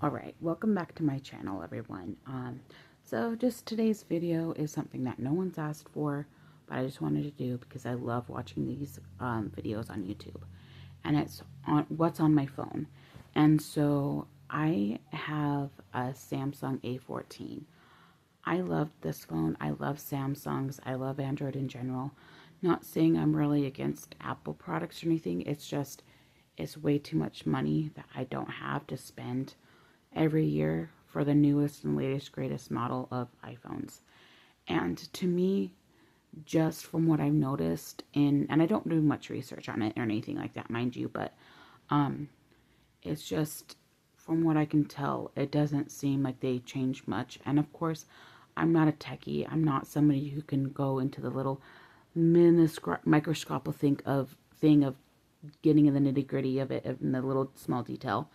Alright, welcome back to my channel, everyone. So just today's video is something that no one's asked for, but I just wanted to do because I love watching these videos on YouTube. And it's on what's on my phone. And so I have a Samsung A14. I love this phone. I love Samsungs. I love Android in general. Not saying I'm really against Apple products or anything. It's just, it's way too much money that I don't have to spend every year for the newest and latest, greatest model of iPhones. And to me, just from what I've noticed and I don't do much research on it or anything like that, mind you, but it's just from what I can tell, it doesn't seem like they change much. And of course, I'm not a techie. I'm not somebody who can go into the little microscopic thing of getting in the nitty gritty of it, in the little small detail.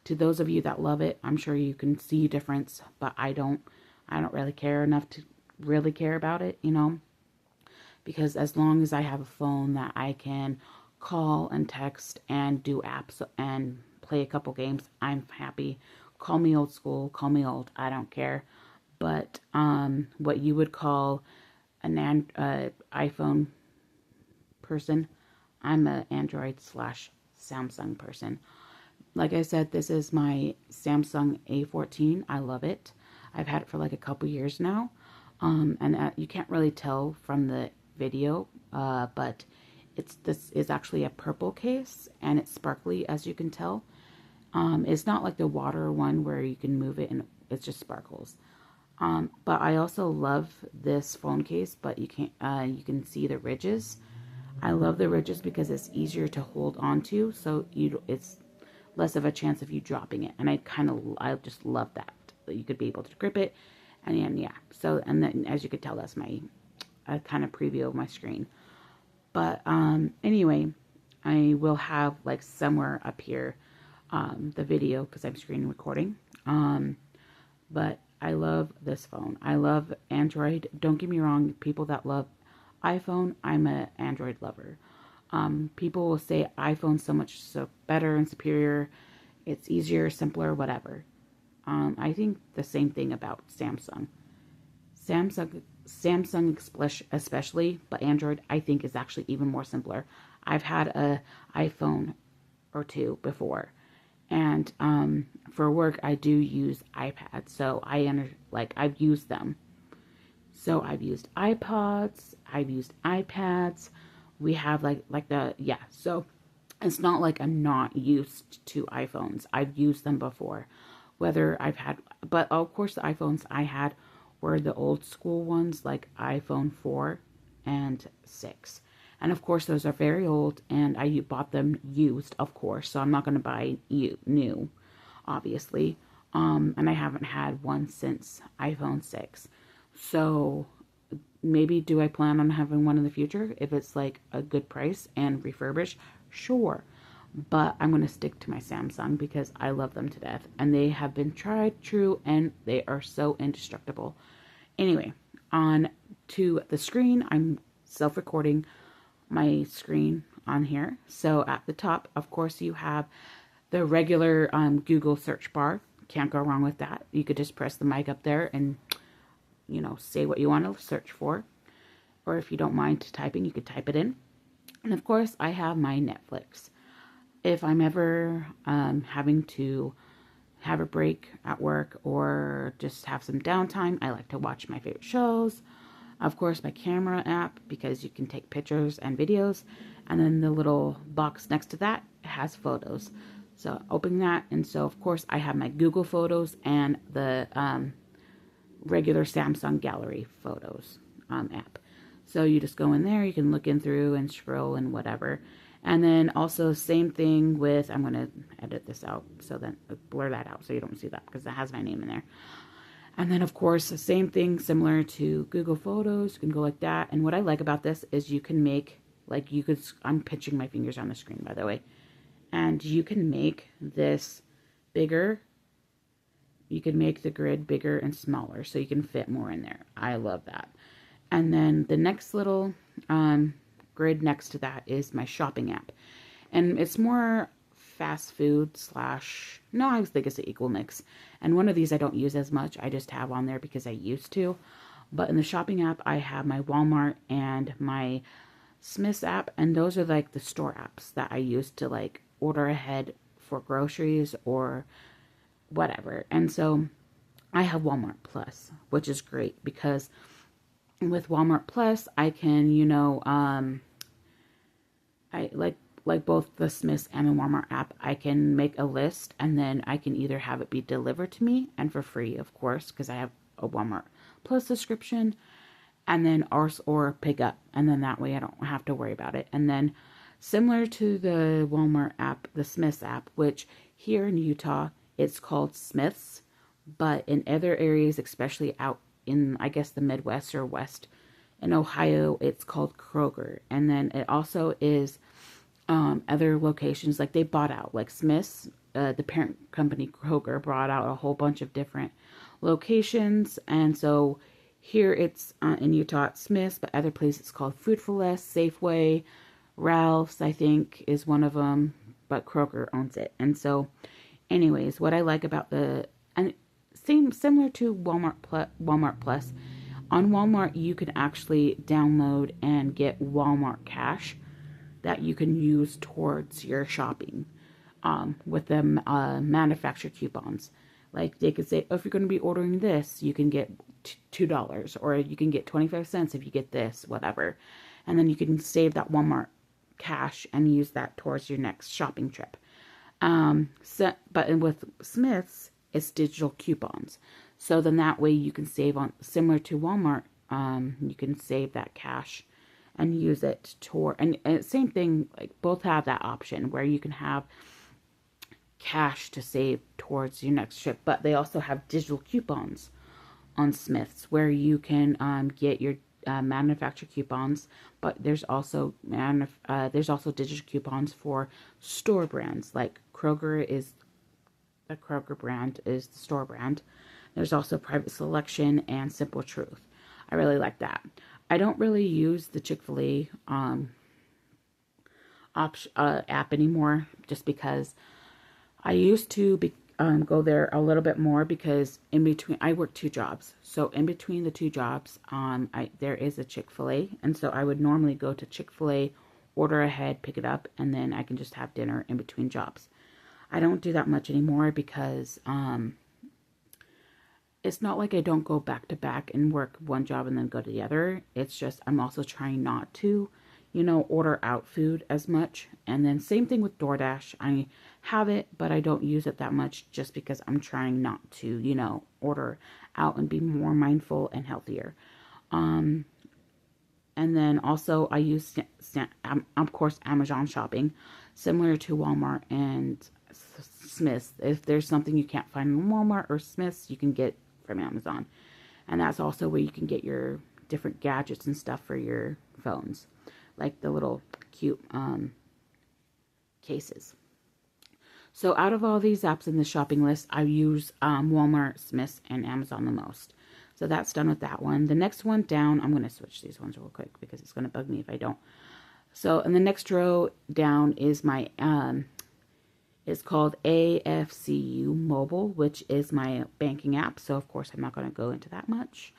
To those of you that love it, I'm sure you can see a difference, but I don't really care enough to really care about it, you know, because as long as I have a phone that I can call and text and do apps and play a couple games, I'm happy. Call me old school, call me old, I don't care. But what you would call an iPhone person, I'm an Android / Samsung person. Like I said, this is my Samsung A14. I love it. I've had it for like a couple years now. And you can't really tell from the video, but this is actually a purple case and it's sparkly, as you can tell. It's not like the water one where you can move it and it just sparkles. But I also love this phone case, but you can see the ridges. I love the ridges because it's easier to hold on to, so it's less of a chance of you dropping it. And I just love that you could be able to grip it. And yeah, so, and then as you could tell, that's my kind of preview of my screen. But anyway, I will have like somewhere up here the video because I'm screen recording. But I love this phone. I love Android. Don't get me wrong, people that love iPhone, I'm an Android lover. People will say iPhone's so better and superior. It's easier, simpler, whatever. I think the same thing about Samsung. Samsung especially, but Android I think is actually even more simpler. I've had a iPhone or two before, and for work I do use iPads, so I've used them. So I've used iPods, I've used iPads. We have so it's not like I'm not used to iPhones. I've used them before. But of course the iPhones I had were the old school ones, like iPhone 4 and 6. And of course those are very old and I bought them used, of course. So I'm not going to buy new, obviously. And I haven't had one since iPhone 6. So maybe do I plan on having one in the future if it's like a good price and refurbished? Sure. But I'm going to stick to my Samsung because I love them to death. And they have been tried, true, and they are so indestructible. Anyway, on to the screen. I'm self-recording my screen on here. So at the top, of course, you have the regular Google search bar. Can't go wrong with that. You could just press the mic up there and, you know, say what you want to search for. Or if you don't mind typing, you could type it in. And of course, I have my Netflix. If I'm ever having to have a break at work or just have some downtime, I like to watch my favorite shows. Of course, my camera app, because you can take pictures and videos. And then the little box next to that has photos. So open that. And so, of course, I have my Google Photos and the regular Samsung Gallery Photos app. So you just go in there, you can look in through and scroll and whatever. And then also same thing with, I'm going to edit this out so then blur that out so you don't see that because it has my name in there. And then of course, the same thing similar to Google Photos, you can go like that. And what I like about this is you can make, I'm pinching my fingers on the screen by the way. And you can make this bigger. You can make the grid bigger and smaller so you can fit more in there. I love that. And then the next little grid next to that is my shopping app. And it's more fast food slash, no, I think it's an equal mix. And one of these I don't use as much. I just have on there because I used to. But in the shopping app, I have my Walmart and my Smith's app. And those are like the store apps that I use to like order ahead for groceries or whatever. And so I have Walmart Plus, which is great because with Walmart Plus, I can, I like both the Smiths and the Walmart app, I can make a list and then I can either have it be delivered to me and for free, of course, because I have a Walmart Plus subscription, and then or pick up, and then that way I don't have to worry about it. And then similar to the Walmart app, the Smiths app, which here in Utah it's called Smiths, but in other areas, especially out in, I guess, the Midwest or West in Ohio, it's called Kroger. And then it also is other locations, like they bought out, like Smith's, the parent company Kroger brought out a whole bunch of different locations. And so here it's in Utah, it's Smith's, but other places it's called Food for Less, Safeway, Ralph's, I think, is one of them, but Kroger owns it. And so, anyways, what I like about and similar to Walmart Plus, on Walmart you can actually download and get Walmart Cash that you can use towards your shopping with the manufacturer coupons. Like they could say, oh, if you're going to be ordering this, you can get $2, or you can get 25 cents if you get this, whatever. And then you can save that Walmart Cash and use that towards your next shopping trip. But with Smith's, it's digital coupons. So then that way you can save on, similar to Walmart, you can save that cash and use it toward, and same thing, like both have that option where you can have cash to save towards your next trip, but they also have digital coupons on Smith's where you can get your manufacturer coupons, but there's also digital coupons for store brands, like Kroger is the Kroger brand is the store brand. There's also Private Selection and Simple Truth. I really like that. I don't really use the Chick-fil-A app anymore, just because I used to go there a little bit more, because in between, I work 2 jobs. So in between the 2 jobs, there is a Chick-fil-A. And so I would normally go to Chick-fil-A, order ahead, pick it up, and then I can just have dinner in between jobs. I don't do that much anymore because it's not like I don't go back to back and work one job and then go to the other. It's just I'm also trying not to, order out food as much. And then same thing with DoorDash. I have it, but I don't use it that much just because I'm trying not to, order out and be more mindful and healthier. And then also I use, of course, Amazon shopping, similar to Walmart and Smith's. If there's something you can't find in Walmart or Smith's, you can get from Amazon. And that's also where you can get your different gadgets and stuff for your phones, like the little cute cases. So out of all these apps in the shopping list, I use Walmart, Smith's, and Amazon the most. So that's done with that one. The next one down, I'm going to switch these ones real quick because it's going to bug me if I don't. So in the next row down is my it's called AFCU Mobile, which is my banking app. So, of course, I'm not going to go into that much.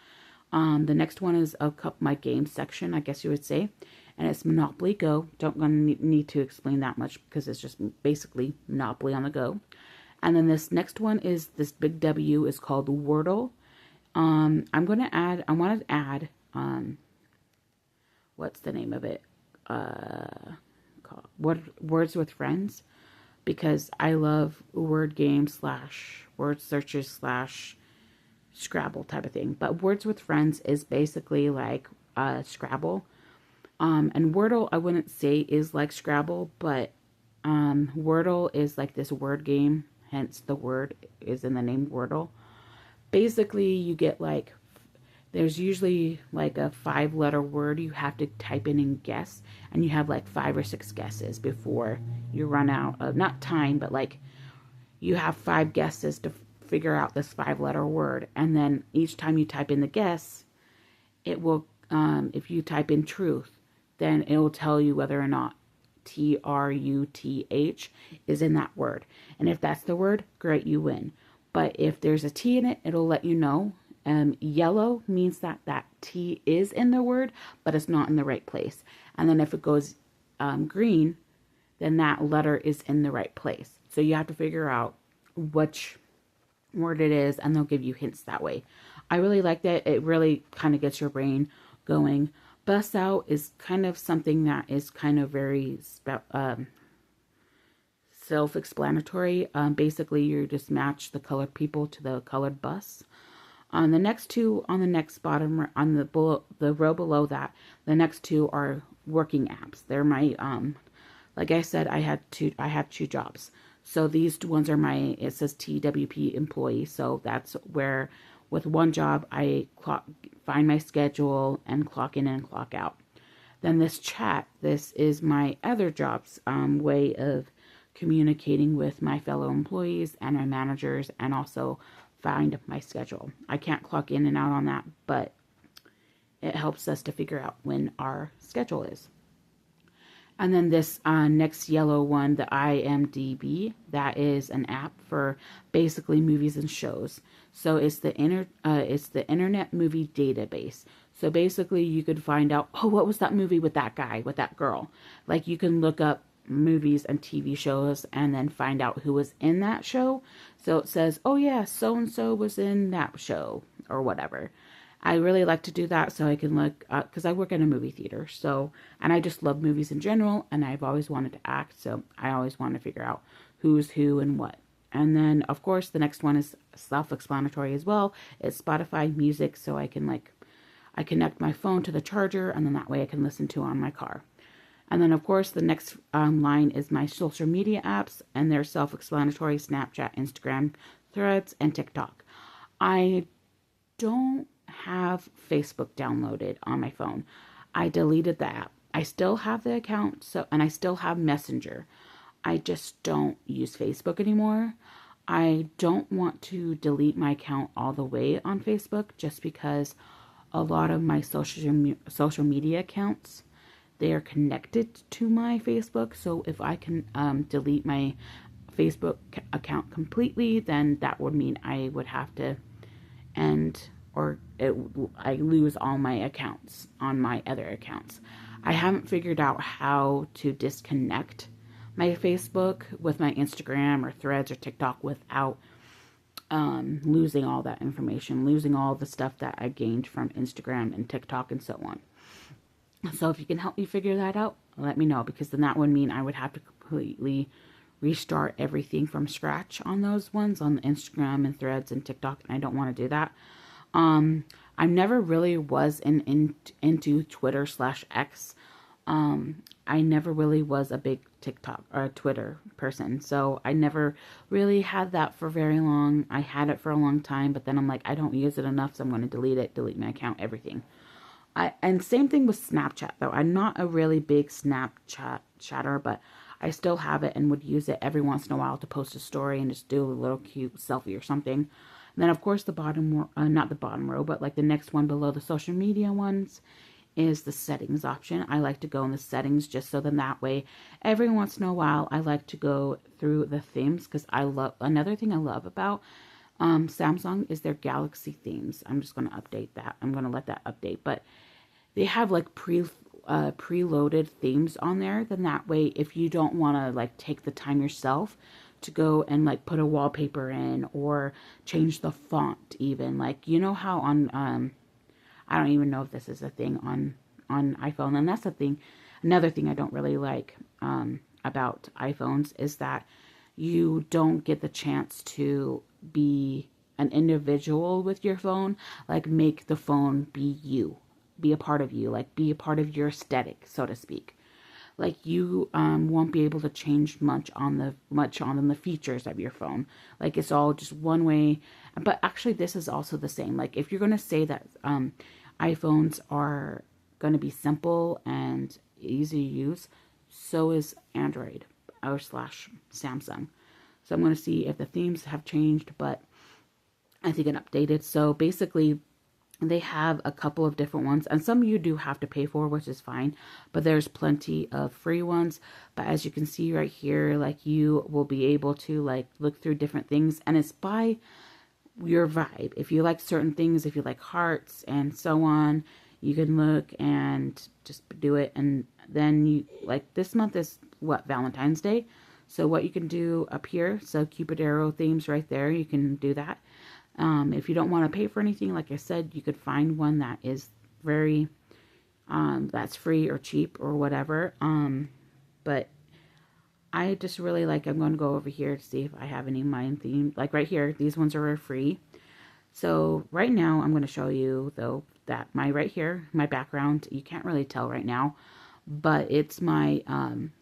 The next one is my game section, I guess you would say. And it's Monopoly Go. Don't need to explain that much because it's just basically Monopoly on the go. And then this next one is this big W is called Wordle. I wanted to add, what's the name of it? Words with Friends. Because I love word games / word searches / Scrabble type of thing. But Words with Friends is basically like Scrabble. And Wordle, I wouldn't say is like Scrabble, but Wordle is like this word game. Hence the word is in the name Wordle. Basically, you get like, there's usually like a 5-letter word you have to type in and guess. And you have like 5 or 6 guesses before you run out of, not time, but like you have 5 guesses to figure out this 5-letter word. And then each time you type in the guess, it will, if you type in truth, then it will tell you whether or not TRUTH is in that word. And if that's the word, great, you win. But if there's a T in it, it'll let you know. Yellow means that that T is in the word, but it's not in the right place. And then if it goes green, then that letter is in the right place. So you have to figure out which word it is, and they'll give you hints that way. I really like that. It really kind of gets your brain going. Bust out is kind of something that is kind of very self-explanatory. Basically, you just match the colored people to the colored bus. On the next two, on the next bottom, on the row below that, the next two are working apps. They're my like I said, I have two jobs. So these ones are my, it says TWP employee. So that's where with one job, I find my schedule and clock in and clock out. Then this chat, this is my other job's way of communicating with my fellow employees and my managers, and also find my schedule. I can't clock in and out on that, but it helps us to figure out when our schedule is. And then this next yellow one, the IMDb, that is an app for basically movies and shows. So it's the Internet Movie Database. So basically you could find out, oh, what was that movie with that guy, with that girl? Like you can look up movies and TV shows and then find out who was in that show. So it says, oh yeah, so-and-so was in that show or whatever. I really like to do that so I can look, because I work in a movie theater, so, and I just love movies in general, and I've always wanted to act, so I always want to figure out who's who and what. And then, of course, the next one is self-explanatory as well. It's Spotify music, so I can, I connect my phone to the charger, and then that way I can listen to on my car. And then, of course, the next line is my social media apps, and they're self-explanatory: Snapchat, Instagram, Threads, and TikTok. I don't have Facebook downloaded on my phone. I deleted the app. I still have the account, and I still have Messenger. I just don't use Facebook anymore. I don't want to delete my account all the way on Facebook, just because a lot of my social media accounts, they are connected to my Facebook. So if I can delete my Facebook account completely, then that would mean I would have to end, or I lose all my accounts on my other accounts. I haven't figured out how to disconnect my Facebook with my Instagram or Threads or TikTok without losing all that information, losing all the stuff that I gained from Instagram and TikTok and so on. So if you can help me figure that out, let me know, because then that would mean I would have to completely restart everything from scratch on those ones, on Instagram and Threads and TikTok, and I don't want to do that. I never really was into Twitter/X. I never really was a big TikTok or Twitter person, so I never really had that for very long. I had it for a long time, but then I'm like, I don't use it enough, so I'm going to delete my account, everything. And same thing with Snapchat, though. I'm not a really big Snapchat chatter, but I still have it and would use it every once in a while to post a story and just do a little cute selfie or something. And then, of course, the bottom, not the bottom row, but like the next one below the social media ones is the settings option. I like to go in the settings just so then that way, every once in a while, I like to go through the themes, because another thing I love about Samsung is their Galaxy themes. I'm just going to update that. I'm going to let that update, but they have like preloaded themes on there. Then that way, if you don't want to like take the time yourself to go and like put a wallpaper in or change the font, even like, you know how on I don't even know if this is a thing on iPhone. And that's the thing, another thing I don't really like about iPhones is that you don't get the chance to be an individual with your phone, like make the phone be you, be a part of you, like be a part of your aesthetic, so to speak. Like you won't be able to change much on the features of your phone. Like it's all just one way. But actually, this is also the same. Like if you're gonna say that iPhones are gonna be simple and easy to use, so is Android or slash Samsung. So I'm gonna see if the themes have changed, but I think it updated. So basically, They have a couple of different ones, and some you do have to pay for, which is fine, but there's plenty of free ones. But as you can see right here, like, you will be able to like look through different things, and it's by your vibe. If you like certain things, if you like hearts and so on, you can look and just do it. And then you, like, this month is what, Valentine's Day. So what you can do up here, so Cupid arrow themes right there, you can do that. If you don't want to pay for anything, like I said, you could find one that is very, that's free or cheap or whatever. But I just really like, I'm going to go over here to see if I have any mind theme. Like right here, these ones are free. So right now I'm going to show you though that my right here, my background, you can't really tell right now, but it's my,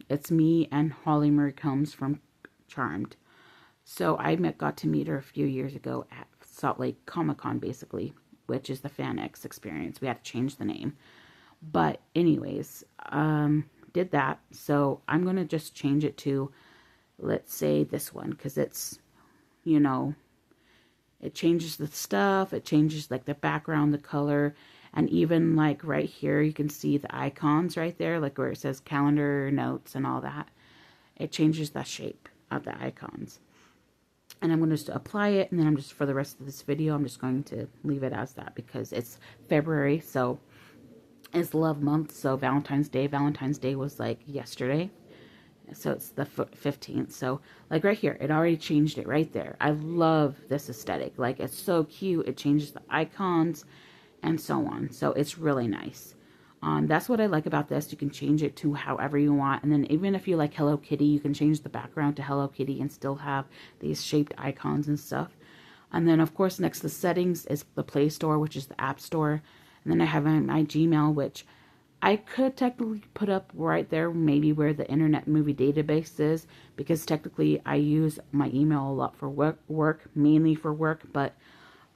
it's me and Holly Marie Combs from Charmed. So I got to meet her a few years ago at Salt Lake Comic-Con, basically, which is the FanX experience. We had to change the name. But anyways, did that. So I'm going to just change it to, let's say this one, because it's, you know, it changes the stuff. It changes like the background, the color, and even like right here, you can see the icons right there, like where it says calendar, notes, and all that. It changes the shape of the icons. And I'm going to just apply it, and then I'm just, for the rest of this video, I'm just going to leave it as that because it's February, so it's love month. So Valentine's Day was like yesterday, so it's the 15th. So like right here, it already changed it right there. I love this aesthetic. Like, it's so cute. It changes the icons and so on. So it's really nice. That's what I like about this. You can change it to however you want. And then even if you like Hello Kitty, you can change the background to Hello Kitty and still have these shaped icons and stuff. And then, of course, next to settings is the Play Store, which is the App Store. And then I have my Gmail, which I could technically put up right there, maybe where the Internet Movie Database is, because technically I use my email a lot for work, mainly for work, but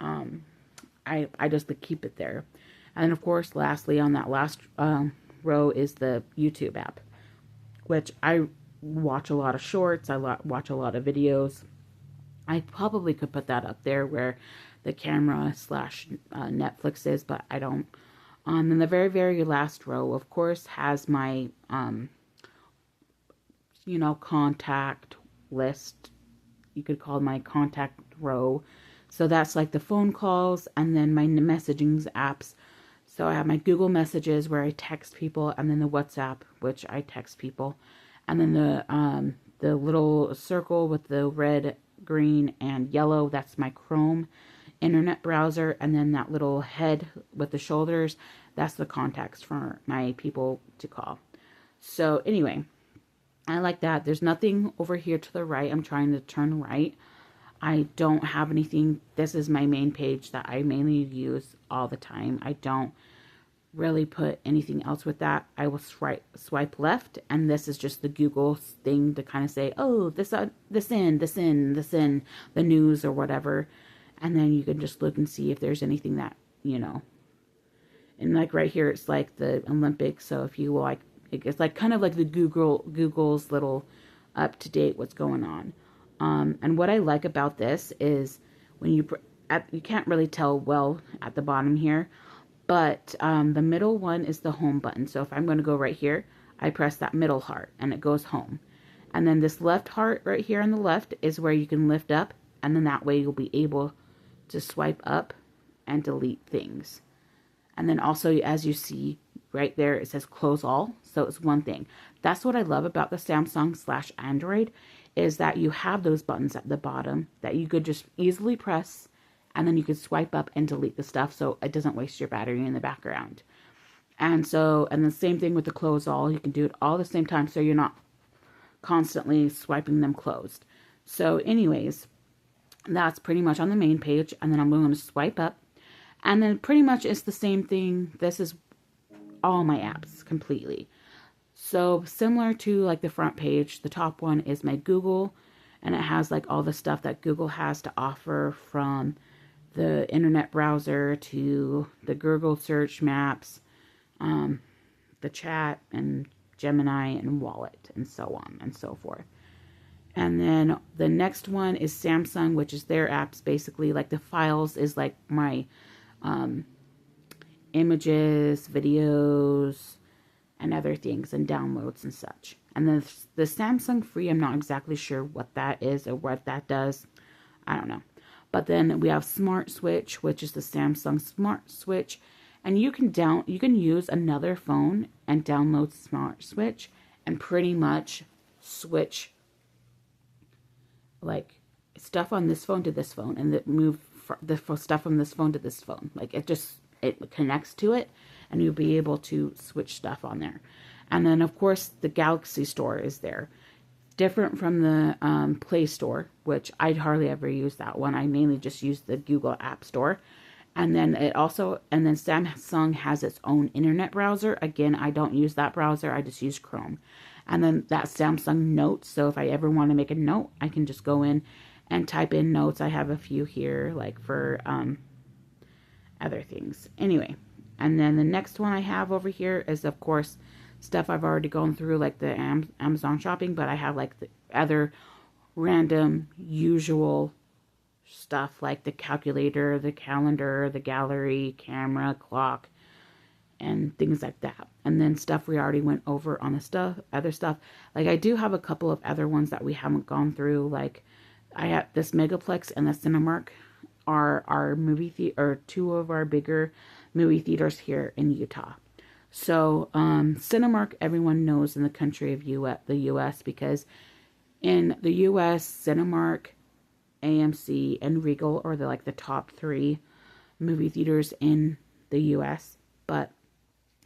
I just keep it there. And of course, lastly, on that last row is the YouTube app, which I watch a lot of shorts. I watch a lot of videos. I probably could put that up there where the camera slash Netflix is, but I don't. And the very, very last row, of course, has my, you know, contact list. You could call it my contact row. So that's like the phone calls, and then my messaging apps. So I have my Google Messages where I text people, and then the WhatsApp, which I text people, and then the little circle with the red, green, and yellow, that's my Chrome internet browser, and then that little head with the shoulders, that's the contacts for my people to call. So anyway, I like that. There's nothing over here to the right. I'm trying to turn right. I don't have anything. This is my main page that I mainly use all the time. I don't really put anything else with that. I will swipe left, and this is just the Google thing to kind of say, oh, this in, the news or whatever. And then you can just look and see if there's anything that, you know. And like right here, it's like the Olympics. So if you like, it's like kind of like the Google's little up to date what's going on. And what I like about this is when you can't really tell well at the bottom here, but the middle one is the home button. So if I'm going to go right here, I press that middle heart and it goes home. And then this left heart right here on the left is where you can lift up, and then that way you'll be able to swipe up and delete things. And then also, as you see right there, it says close all. So it's one thing. That's what I love about the Samsung/Android, is that you have those buttons at the bottom that you could just easily press, and then you could swipe up and delete the stuff so it doesn't waste your battery in the background. And so, and the same thing with the close all. You can do it all at the same time so you're not constantly swiping them closed. So anyways, that's pretty much on the main page. And then I'm going to swipe up. And then pretty much it's the same thing. This is all my apps completely. So similar to like the front page, the top one is my Google. And it has like all the stuff that Google has to offer, from the internet browser to the Google search, maps, the chat, and Gemini and wallet, and so on and so forth. And then the next one is Samsung, which is their apps. Basically, like the files is like my images, videos, and other things, and downloads and such. And then the Samsung Free, I'm not exactly sure what that is or what that does. I don't know. But then we have Smart Switch, which is the Samsung Smart Switch. And you can use another phone and download Smart Switch and pretty much switch like stuff on this phone to this phone, and move the stuff from this phone to this phone. Like it connects to it, and you'll be able to switch stuff on there. And then of course the Galaxy Store is there. Different from the Play Store, which I'd hardly ever use that one. I mainly just use the Google App Store. And then Samsung has its own internet browser. Again, I don't use that browser. I just use Chrome. And then that Samsung Notes. So if I ever want to make a note, I can just go in and type in notes. I have a few here, like for other things. Anyway, and then the next one I have over here is, of course, stuff I've already gone through, like the Amazon shopping, but I have like the other random usual stuff like the calculator, the calendar, the gallery, camera, clock, and things like that. And then stuff we already went over on the other stuff. Like I do have a couple of other ones that we haven't gone through. Like I have this Megaplex and the Cinemark are our or two of our bigger movie theaters here in Utah. So Cinemark, everyone knows in the country of the U.S. because in the U.S., Cinemark, AMC, and Regal are the top 3 movie theaters in the U.S. But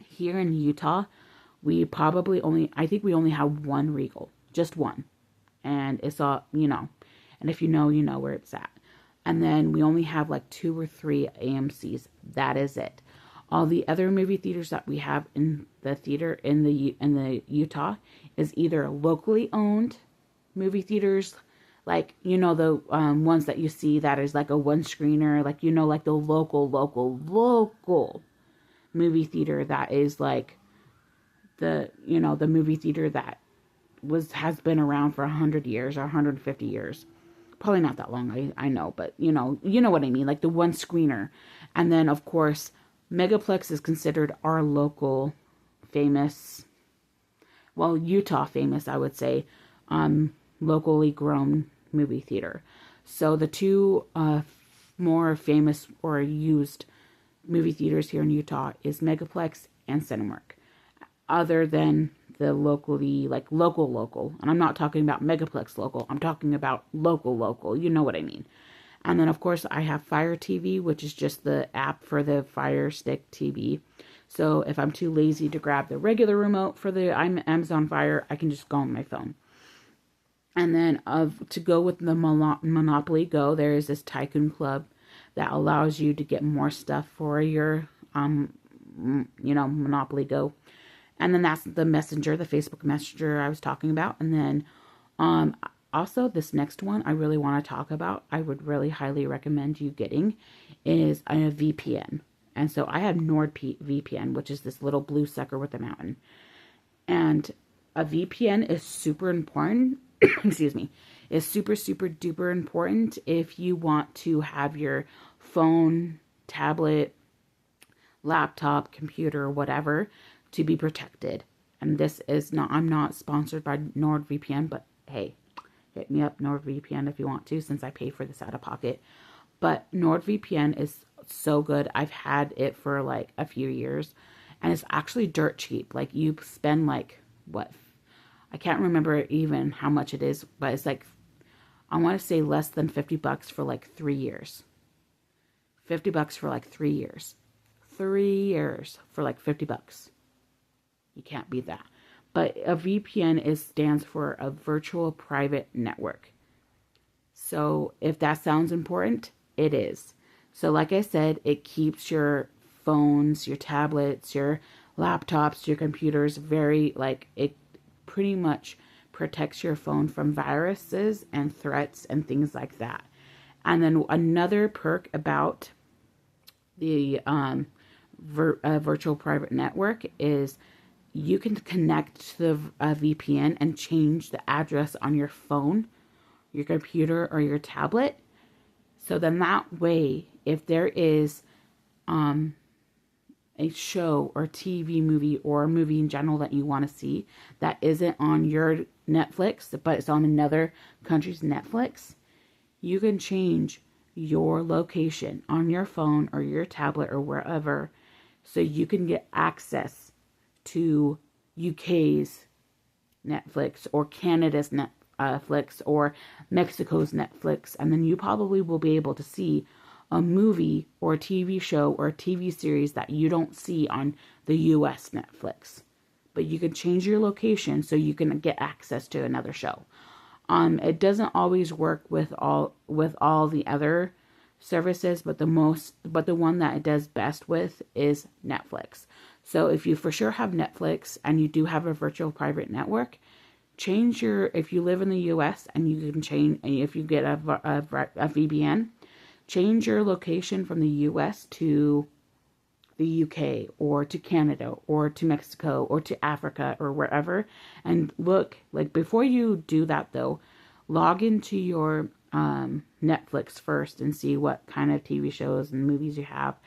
here in Utah, we I think we only have one Regal, just one. And it's all, and if you know where it's at. And then we only have 2 or 3 AMCs. That is it. All the other movie theaters that we have in the theater in the Utah is either locally owned movie theaters, the ones that you see that is like a one screener, the local movie theater that is the movie theater that has been around for 100 years or 150 years. Probably not that long, I know, but you know what I mean, like the one screener. And then of course Megaplex is considered our local famous, Utah famous, I would say, locally grown movie theater. So the two more famous or used movie theaters here in Utah is Megaplex and Cinemark. Other than the locally, local, and I'm not talking about Megaplex local, I'm talking about local, you know what I mean. And then, of course, I have Fire TV, which is just the app for the Fire Stick TV. So if I'm too lazy to grab the regular remote for the Amazon Fire, I can just go on my phone. And then to go with the Monopoly Go, there is this Tycoon Club that allows you to get more stuff for your, Monopoly Go. And then that's the Messenger, the Facebook Messenger I was talking about. And then also, this next one I really want to talk about, I would really highly recommend you getting, is a VPN. And so I have NordVPN, which is this little blue sucker with a mountain. And a VPN is super important, excuse me, is super, super duper important if you want to have your phone, tablet, laptop, computer, whatever, to be protected. And this is not, I'm not sponsored by NordVPN, but hey, hit me up, NordVPN, if you want to, since I pay for this out of pocket. But NordVPN is so good. I've had it for a few years, and it's actually dirt cheap. You spend what? I can't remember even how much it is, but it's I want to say less than $50 for 3 years. $50 for 3 years. 3 years for $50. You can't beat that. But a VPN stands for a virtual private network. So if that sounds important, it is. So like I said, it keeps your phones, your tablets, your laptops, your computers it pretty much protects your phone from viruses and threats and things like that. And then another perk about the virtual private network is you can connect to the VPN and change the address on your phone, your computer, or your tablet. So then that way, if there is a show or TV movie or a movie in general that you want to see that isn't on your Netflix, but it's on another country's Netflix, you can change your location on your phone or your tablet or wherever so you can get access to UK's Netflix or Canada's Netflix or Mexico's Netflix, and then you probably will be able to see a movie or a TV show or a TV series that you don't see on the US Netflix. But you can change your location so you can get access to another show. It doesn't always work with all the other services, but the one that it does best with is Netflix. So if you for sure have Netflix and you do have a virtual private network, if you live in the US and you can change, if you get a VPN, change your location from the US to the UK or to Canada or to Mexico or to Africa or wherever. And look, like before you do that though, log into your Netflix first and see what kind of TV shows and movies you have,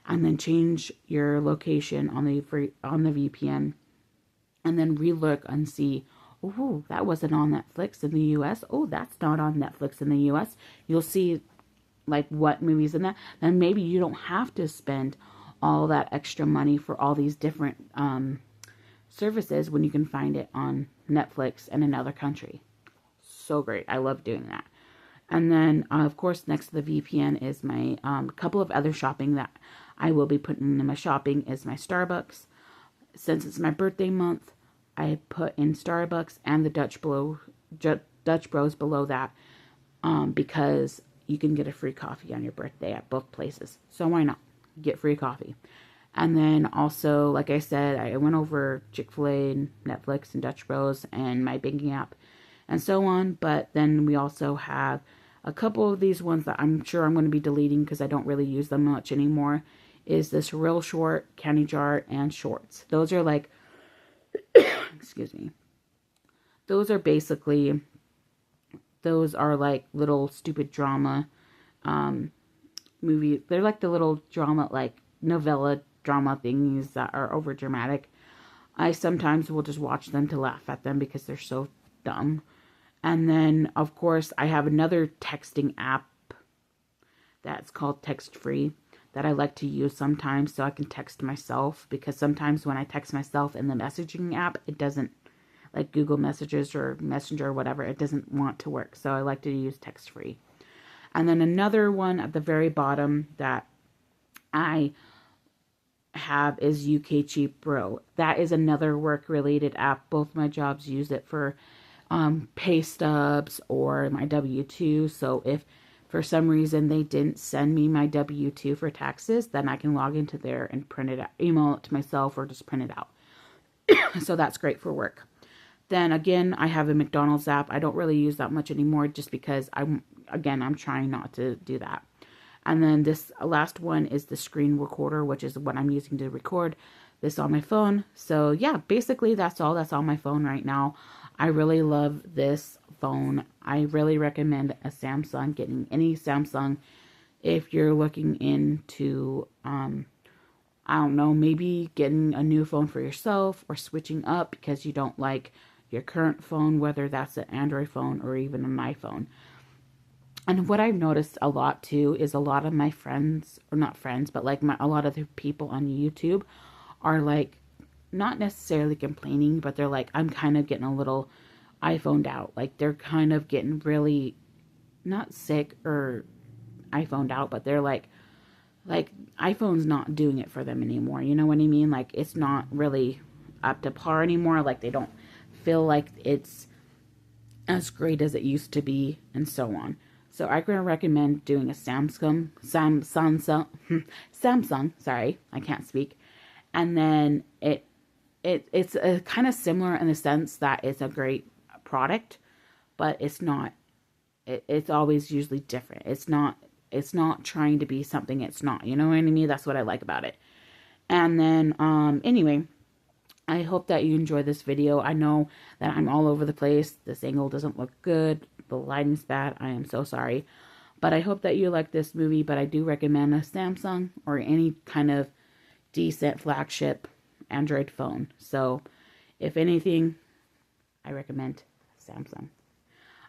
and then change your location on the VPN, and then relook and see, oh, that wasn't on Netflix in the US. Oh, that's not on Netflix in the US. You'll see like what movies in that. Then maybe you don't have to spend all that extra money for all these different services when you can find it on Netflix in another country. So great. I love doing that. And then, of course, next to the VPN is my couple of other shopping that I will be putting in my shopping is my Starbucks. Since it's my birthday month, I put in Starbucks and the Dutch Bros below that because you can get a free coffee on your birthday at both places. So why not get free coffee? And then also, like I said, I went over Chick-fil-A and Netflix and Dutch Bros and my banking app and so on. But then we also have a couple of these ones that I'm sure I'm going to be deleting because I don't really use them much anymore. Is this Real Short, Candy Jar, and Shorts. Those are like, excuse me. Those are basically, those are like little stupid drama movies. They're like the little drama, like novella drama things that are over dramatic. I sometimes will just watch them to laugh at them because they're so dumb. And then, of course, I have another texting app that's called Text Free that I like to use sometimes so I can text myself, because sometimes when I text myself in the messaging app, it doesn't, like Google Messages or Messenger or whatever, it doesn't want to work. So I like to use Text Free. And then another one at the very bottom that I have is UK Cheap Bro. That is another work-related app. Both my jobs use it for pay stubs or my W-2. So if for some reason they didn't send me my W-2 for taxes, then I can log into there and print it out, email it to myself, or just print it out. So that's great for work. Then again, I have a McDonald's app. I don't really use that much anymore just because I'm trying not to do that. And then this last one is the screen recorder, which is what I'm using to record this on my phone. So yeah, basically that's all that's on my phone right now. I really love this phone. I really recommend a Samsung, getting any Samsung if you're looking into, I don't know, maybe getting a new phone for yourself or switching up because you don't like your current phone, whether that's an Android phone or even an iPhone. And what I've noticed a lot too is a lot of my friends, or not friends, but like a lot of the people on YouTube are like, not necessarily complaining, but they're like, I'm kind of getting a little iPhoned out. Like they're kind of getting really, not sick or iPhoned out, but they're like iPhone's not doing it for them anymore. You know what I mean? Like it's not really up to par anymore. Like they don't feel like it's as great as it used to be, and so on. So I can recommend doing a Samsung, sorry, I can't speak. And then it's a kind of similar in the sense that it's a great product, but it's not, it's always usually different. It's not trying to be something it's not, you know what I mean? That's what I like about it. And then, anyway, I hope that you enjoy this video. I know that I'm all over the place. This angle doesn't look good. The lighting's bad. I am so sorry. But I hope that you like this movie. But I do recommend a Samsung or any kind of decent flagship Android phone. So if anything, I recommend Samsung.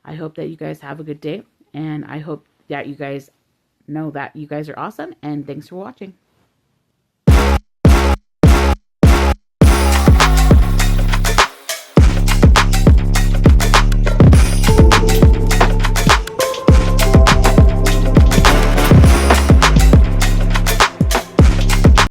I hope that you guys have a good day, and I hope that you guys know that you guys are awesome, and thanks for watching.